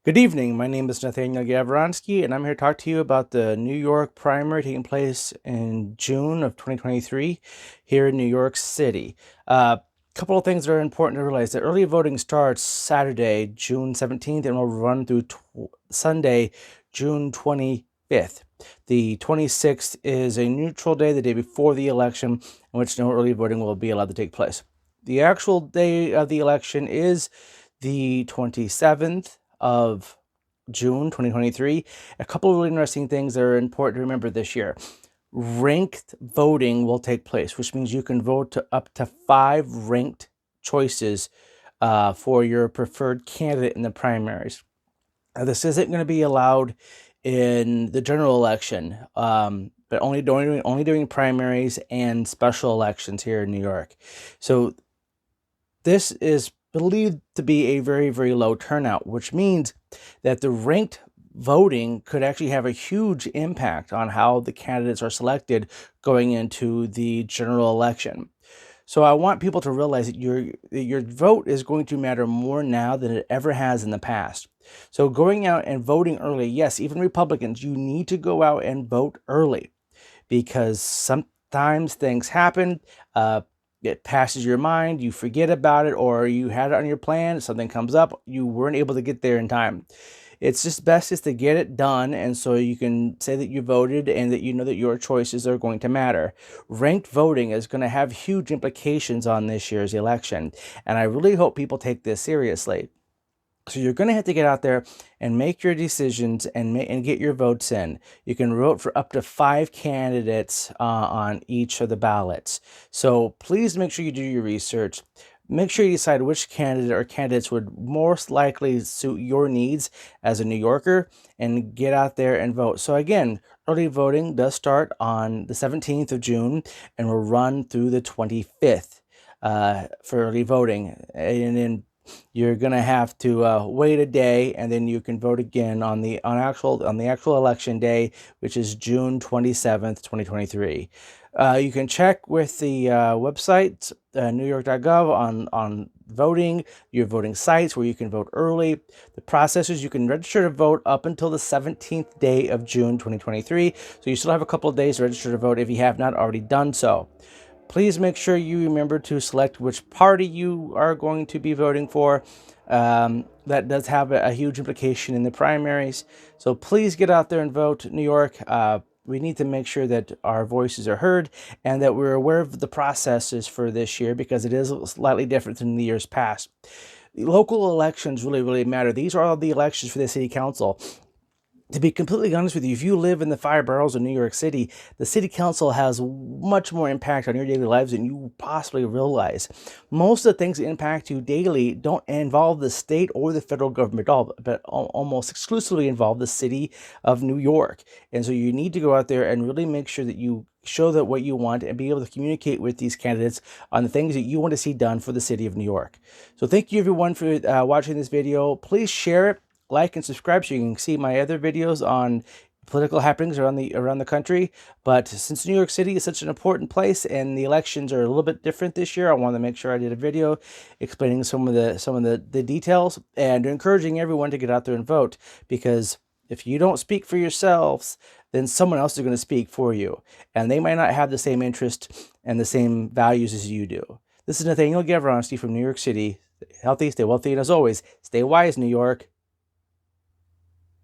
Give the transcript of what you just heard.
Good evening. My name is Nathaniel Gavronsky, and I'm here to talk to you about the New York primary taking place in June of 2023 here in New York City. A couple of things that are important to realize. The early voting starts Saturday, June 17th, and will run through Sunday, June 25th. The 26th is a neutral day, the day before the election, in which no early voting will be allowed to take place. The actual day of the election is the 27th of June 2023. A couple of really interesting things that are important to remember this year. Ranked voting will take place, which means you can vote to up to 5 ranked choices for your preferred candidate in the primaries. Now, this isn't going to be allowed in the general election, but only during primaries and special elections here in New York. So this is believed to be a very, very low turnout, which means that the ranked voting could actually have a huge impact on how the candidates are selected going into the general election. So I want people to realize that your vote is going to matter more now than it ever has in the past. So going out and voting early, yes, even Republicans, you need to go out and vote early because sometimes things happen. It passes your mind, you forget about it, or you had it on your plan, something comes up, you weren't able to get there in time. It's just best to get it done, and so you can say that you voted and that you know that your choices are going to matter. Ranked voting is going to have huge implications on this year's election, and I really hope people take this seriously. So you're going to have to get out there and make your decisions and get your votes in. You can vote for up to 5 candidates on each of the ballots. So please make sure you do your research. Make sure you decide which candidate or candidates would most likely suit your needs as a New Yorker and get out there and vote. So again, early voting does start on the 17th of June and will run through the 25th for early voting. And then you're gonna have to wait a day, and then you can vote again on the actual election day, which is June 27th, 2023. You can check with the website newyork.gov on voting, your voting sites where you can vote early. The process is you can register to vote up until the 17th day of June 2023. So you still have a couple of days to register to vote if you have not already done so. Please make sure you remember to select which party you are going to be voting for. That does have a huge implication in the primaries. So please get out there and vote, New York. We need to make sure that our voices are heard and that we're aware of the processes for this year because it is slightly different than the years past. The local elections really, really matter. These are all the elections for the city council. To be completely honest with you, if you live in the 5 boroughs of New York City, the city council has much more impact on your daily lives than you possibly realize. Most of the things that impact you daily don't involve the state or the federal government at all, but almost exclusively involve the city of New York. And so you need to go out there and really make sure that you show that what you want and be able to communicate with these candidates on the things that you want to see done for the city of New York. So thank you everyone for watching this video. Please share it, like, and subscribe so you can see my other videos on political happenings around the country. But since New York City is such an important place and the elections are a little bit different this year, I wanted to make sure I did a video explaining some of the details and encouraging everyone to get out there and vote, because if you don't speak for yourselves, then someone else is going to speak for you, and they might not have the same interest and the same values as you do. This is Nathaniel Gavronsky from New York City. Stay healthy, stay wealthy, and as always, stay wise, New York.